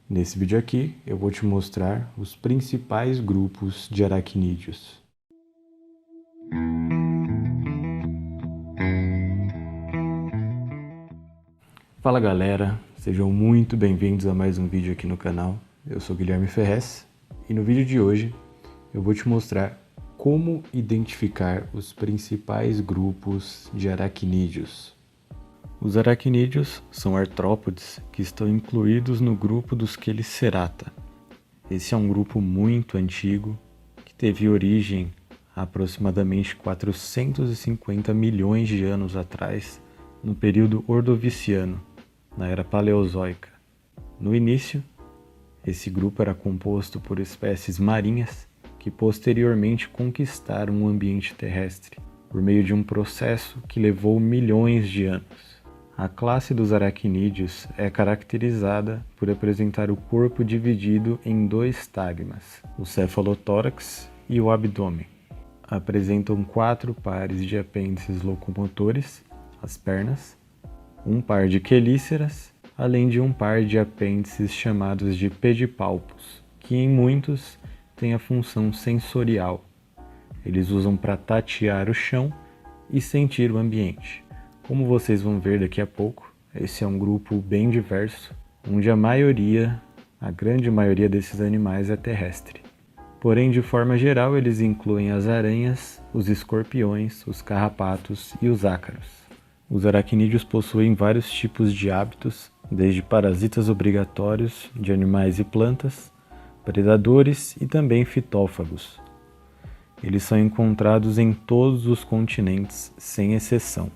Nesse vídeo aqui, eu vou te mostrar os principais grupos de aracnídeos. Fala galera, sejam muito bem-vindos a mais um vídeo aqui no canal. Eu sou Guilherme Ferrez e no vídeo de hoje eu vou te mostrar como identificar os principais grupos de aracnídeos. Os aracnídeos são artrópodes que estão incluídos no grupo dos Chelicerata. Esse é um grupo muito antigo que teve origem há aproximadamente 450 milhões de anos atrás, no período Ordoviciano, na Era Paleozoica. No início, esse grupo era composto por espécies marinhas que posteriormente conquistaram o ambiente terrestre por meio de um processo que levou milhões de anos. A classe dos aracnídeos é caracterizada por apresentar o corpo dividido em dois estágmas, o cefalotórax e o abdômen. Apresentam 4 pares de apêndices locomotores, as pernas, um par de quelíceras, além de um par de apêndices chamados de pedipalpos, que em muitos têm a função sensorial. Eles usam para tatear o chão e sentir o ambiente. Como vocês vão ver daqui a pouco, esse é um grupo bem diverso, onde a grande maioria desses animais é terrestre. Porém, de forma geral, eles incluem as aranhas, os escorpiões, os carrapatos e os ácaros. Os aracnídeos possuem vários tipos de hábitos, desde parasitas obrigatórios de animais e plantas, predadores e também fitófagos. Eles são encontrados em todos os continentes, sem exceção.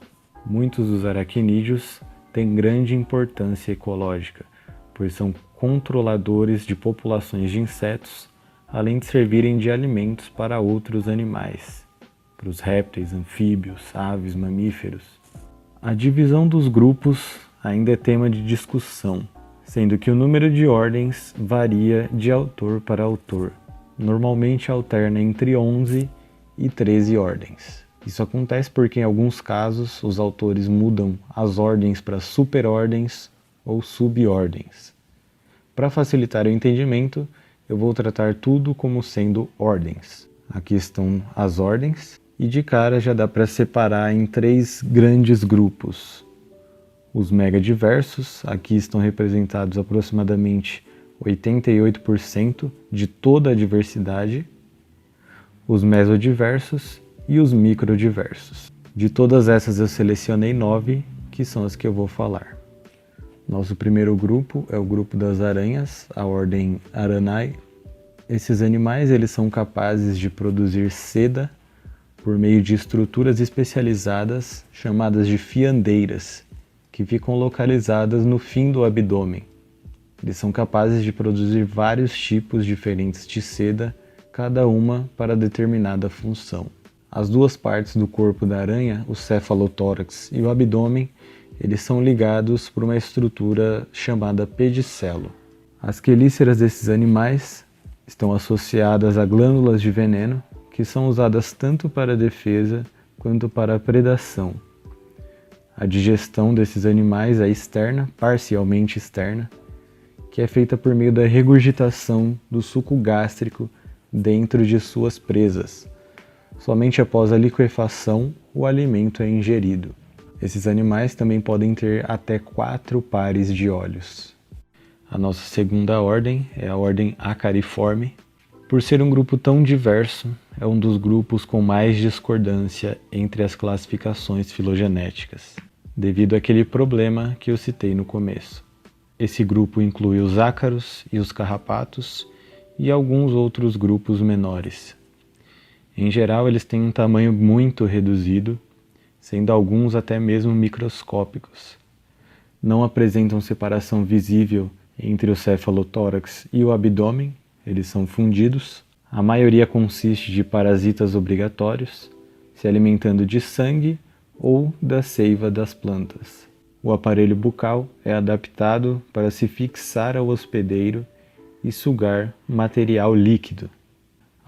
Muitos dos aracnídeos têm grande importância ecológica, pois são controladores de populações de insetos, além de servirem de alimentos para outros animais, para os répteis, anfíbios, aves, mamíferos. A divisão dos grupos ainda é tema de discussão, sendo que o número de ordens varia de autor para autor. Normalmente alterna entre 11 e 13 ordens. Isso acontece porque, em alguns casos, os autores mudam as ordens para superordens ou subordens. Para facilitar o entendimento, eu vou tratar tudo como sendo ordens. Aqui estão as ordens, e de cara já dá para separar em 3 grandes grupos. Os megadiversos, aqui estão representados aproximadamente 88% de toda a diversidade. Os mesodiversos e os microdiversos. De todas essas eu selecionei 9, que são as que eu vou falar. Nosso primeiro grupo é o grupo das aranhas, a ordem Aranae. Esses animais eles são capazes de produzir seda por meio de estruturas especializadas chamadas de fiandeiras, que ficam localizadas no fim do abdômen. Eles são capazes de produzir vários tipos diferentes de seda, cada uma para determinada função. As 2 partes do corpo da aranha, o cefalotórax e o abdômen, eles são ligados por uma estrutura chamada pedicelo. As quelíceras desses animais estão associadas a glândulas de veneno, que são usadas tanto para defesa quanto para a predação. A digestão desses animais é externa, parcialmente externa, que é feita por meio da regurgitação do suco gástrico dentro de suas presas. Somente após a liquefação, o alimento é ingerido. Esses animais também podem ter até 4 pares de olhos. A nossa segunda ordem é a ordem Acariforme. Por ser um grupo tão diverso, é um dos grupos com mais discordância entre as classificações filogenéticas, devido àquele problema que eu citei no começo. Esse grupo inclui os ácaros e os carrapatos e alguns outros grupos menores. Em geral, eles têm um tamanho muito reduzido, sendo alguns até mesmo microscópicos. Não apresentam separação visível entre o cefalotórax e o abdômen, eles são fundidos. A maioria consiste de parasitas obrigatórios, se alimentando de sangue ou da seiva das plantas. O aparelho bucal é adaptado para se fixar ao hospedeiro e sugar material líquido.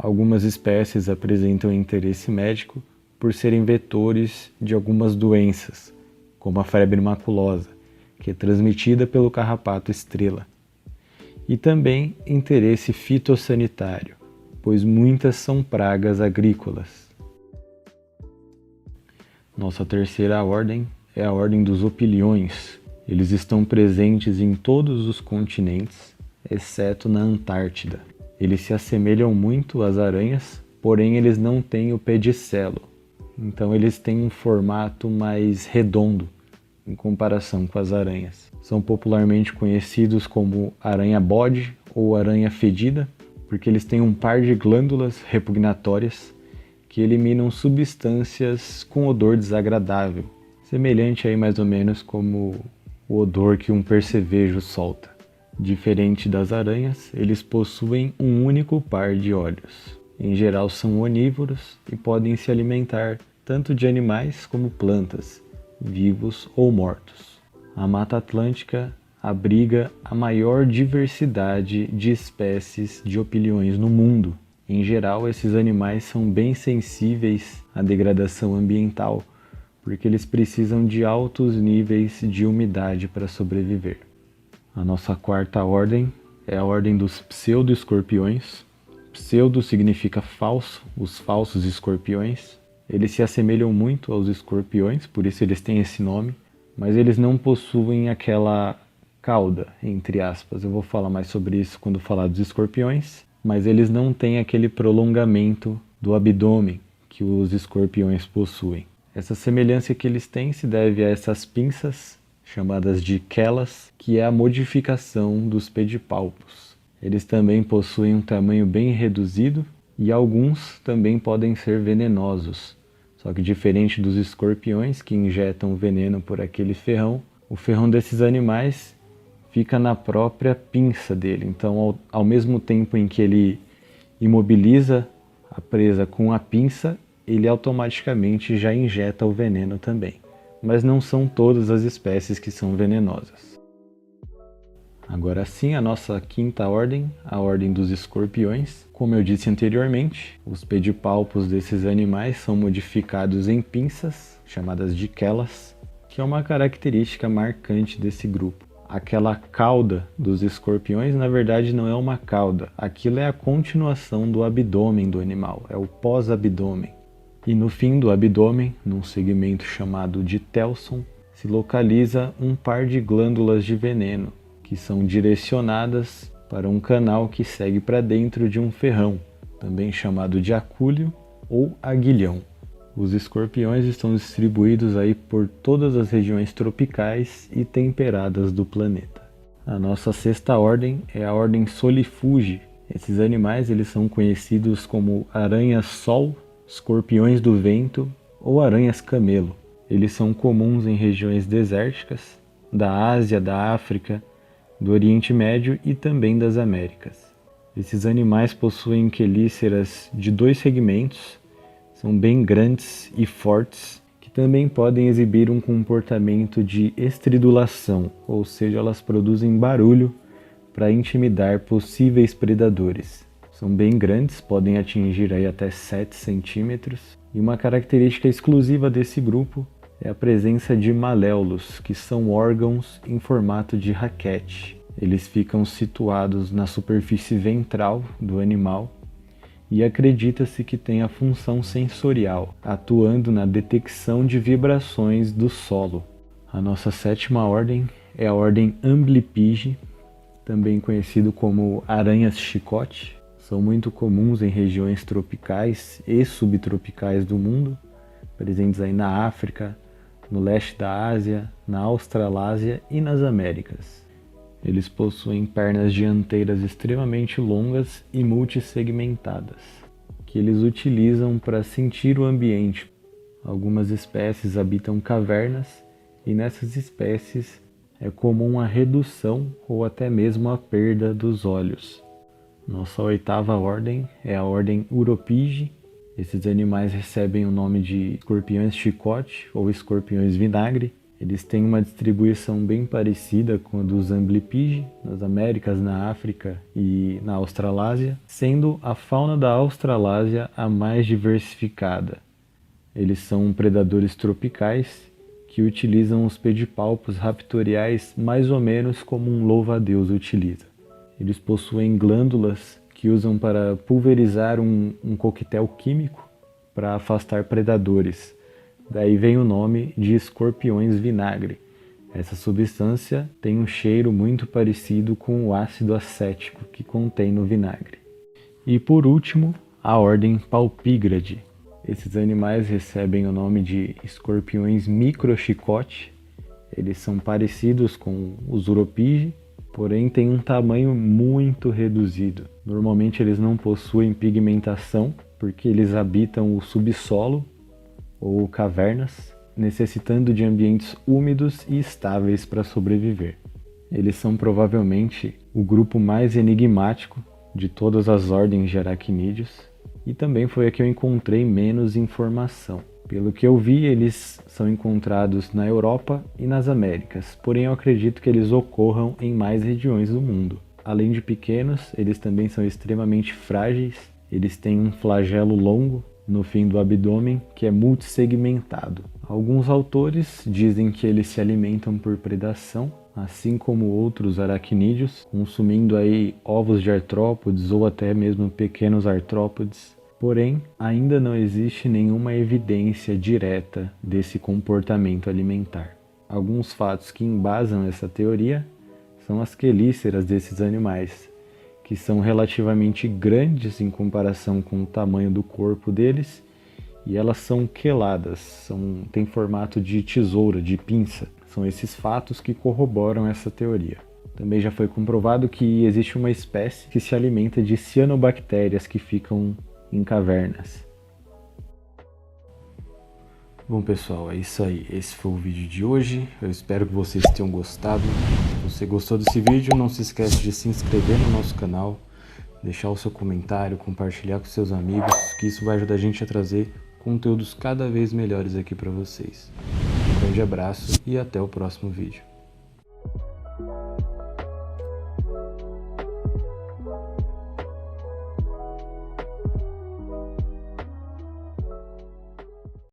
Algumas espécies apresentam interesse médico por serem vetores de algumas doenças, como a febre maculosa, que é transmitida pelo carrapato estrela. e também interesse fitossanitário, pois muitas são pragas agrícolas. Nossa terceira ordem é a ordem dos opiliões. Eles estão presentes em todos os continentes, exceto na Antártida. Eles se assemelham muito às aranhas, porém eles não têm o pedicelo. Então eles têm um formato mais redondo em comparação com as aranhas. São popularmente conhecidos como aranha-bode ou aranha fedida, porque eles têm um par de glândulas repugnatórias que eliminam substâncias com odor desagradável, semelhante aí mais ou menos como o odor que um percevejo solta. Diferente das aranhas, eles possuem um único par de olhos. Em geral são onívoros e podem se alimentar tanto de animais como plantas, vivos ou mortos. A Mata Atlântica abriga a maior diversidade de espécies de opiliões no mundo. Em geral, esses animais são bem sensíveis à degradação ambiental, porque eles precisam de altos níveis de umidade para sobreviver. A nossa quarta ordem é a ordem dos pseudo-escorpiões. Pseudo significa falso, os falsos escorpiões. Eles se assemelham muito aos escorpiões, por isso eles têm esse nome, mas eles não possuem aquela cauda, entre aspas. Eu vou falar mais sobre isso quando falar dos escorpiões, mas eles não têm aquele prolongamento do abdômen que os escorpiões possuem. Essa semelhança que eles têm se deve a essas pinças, chamadas de quelas, que é a modificação dos pedipalpos. Eles também possuem um tamanho bem reduzido e alguns também podem ser venenosos. Só que diferente dos escorpiões que injetam veneno por aquele ferrão, o ferrão desses animais fica na própria pinça dele. Então, ao mesmo tempo em que ele imobiliza a presa com a pinça, ele automaticamente já injeta o veneno também. Mas não são todas as espécies que são venenosas. Agora sim, a nossa quinta ordem, a ordem dos escorpiões. Como eu disse anteriormente, os pedipalpos desses animais são modificados em pinças, chamadas de quelas, que é uma característica marcante desse grupo. Aquela cauda dos escorpiões, na verdade, não é uma cauda. Aquilo é a continuação do abdômen do animal, é o pós-abdômen. E no fim do abdômen, num segmento chamado de telson, se localiza um par de glândulas de veneno, que são direcionadas para um canal que segue para dentro de um ferrão, também chamado de acúleo ou aguilhão. Os escorpiões estão distribuídos aí por todas as regiões tropicais e temperadas do planeta. A nossa sexta ordem é a ordem Solifuge. Esses animais eles são conhecidos como aranhas-sol, escorpiões do vento ou aranhas-camelo. Eles são comuns em regiões desérticas, da Ásia, da África, do Oriente Médio e também das Américas. Esses animais possuem quelíceras de 2 segmentos, são bem grandes e fortes, que também podem exibir um comportamento de estridulação, ou seja, elas produzem barulho para intimidar possíveis predadores. São bem grandes, podem atingir aí até 7 centímetros, e uma característica exclusiva desse grupo é a presença de maléolos, que são órgãos em formato de raquete. Eles ficam situados na superfície ventral do animal e acredita-se que tem a função sensorial, atuando na detecção de vibrações do solo. A nossa sétima ordem é a ordem Amblypyge, também conhecido como aranhas-chicote. São muito comuns em regiões tropicais e subtropicais do mundo, presentes aí na África, no leste da Ásia, na Australásia e nas Américas. Eles possuem pernas dianteiras extremamente longas e multissegmentadas, que eles utilizam para sentir o ambiente. Algumas espécies habitam cavernas e nessas espécies é comum a redução ou até mesmo a perda dos olhos. Nossa oitava ordem é a ordem Uropyge. Esses animais recebem o nome de escorpiões-chicote ou escorpiões-vinagre. Eles têm uma distribuição bem parecida com a dos Amblypyge, nas Américas, na África e na Australásia, sendo a fauna da Australásia a mais diversificada. Eles são predadores tropicais que utilizam os pedipalpos raptoriais mais ou menos como um louva-a-Deus utiliza. Eles possuem glândulas que usam para pulverizar um coquetel químico para afastar predadores. Daí vem o nome de escorpiões vinagre. Essa substância tem um cheiro muito parecido com o ácido acético que contém no vinagre. E por último, a ordem Palpígrade. Esses animais recebem o nome de escorpiões microchicote. Eles são parecidos com os uropige, porém têm um tamanho muito reduzido. Normalmente eles não possuem pigmentação, porque eles habitam o subsolo ou cavernas, necessitando de ambientes úmidos e estáveis para sobreviver. Eles são provavelmente o grupo mais enigmático de todas as ordens de aracnídeos e também foi a que eu encontrei menos informação. Pelo que eu vi, eles são encontrados na Europa e nas Américas, porém eu acredito que eles ocorram em mais regiões do mundo. Além de pequenos, eles também são extremamente frágeis, eles têm um flagelo longo no fim do abdômen que é multissegmentado. Alguns autores dizem que eles se alimentam por predação, assim como outros aracnídeos, consumindo aí ovos de artrópodes ou até mesmo pequenos artrópodes. Porém, ainda não existe nenhuma evidência direta desse comportamento alimentar. Alguns fatos que embasam essa teoria são as quelíceras desses animais, que são relativamente grandes em comparação com o tamanho do corpo deles, e elas são queladas, têm formato de tesoura, de pinça. São esses fatos que corroboram essa teoria. Também já foi comprovado que existe uma espécie que se alimenta de cianobactérias que ficam em cavernas. Bom pessoal, é isso aí. Esse foi o vídeo de hoje. Eu espero que vocês tenham gostado. Se você gostou desse vídeo, não se esquece de se inscrever no nosso canal, deixar o seu comentário, compartilhar com seus amigos, que isso vai ajudar a gente a trazer conteúdos cada vez melhores aqui para vocês. Um grande abraço e até o próximo vídeo.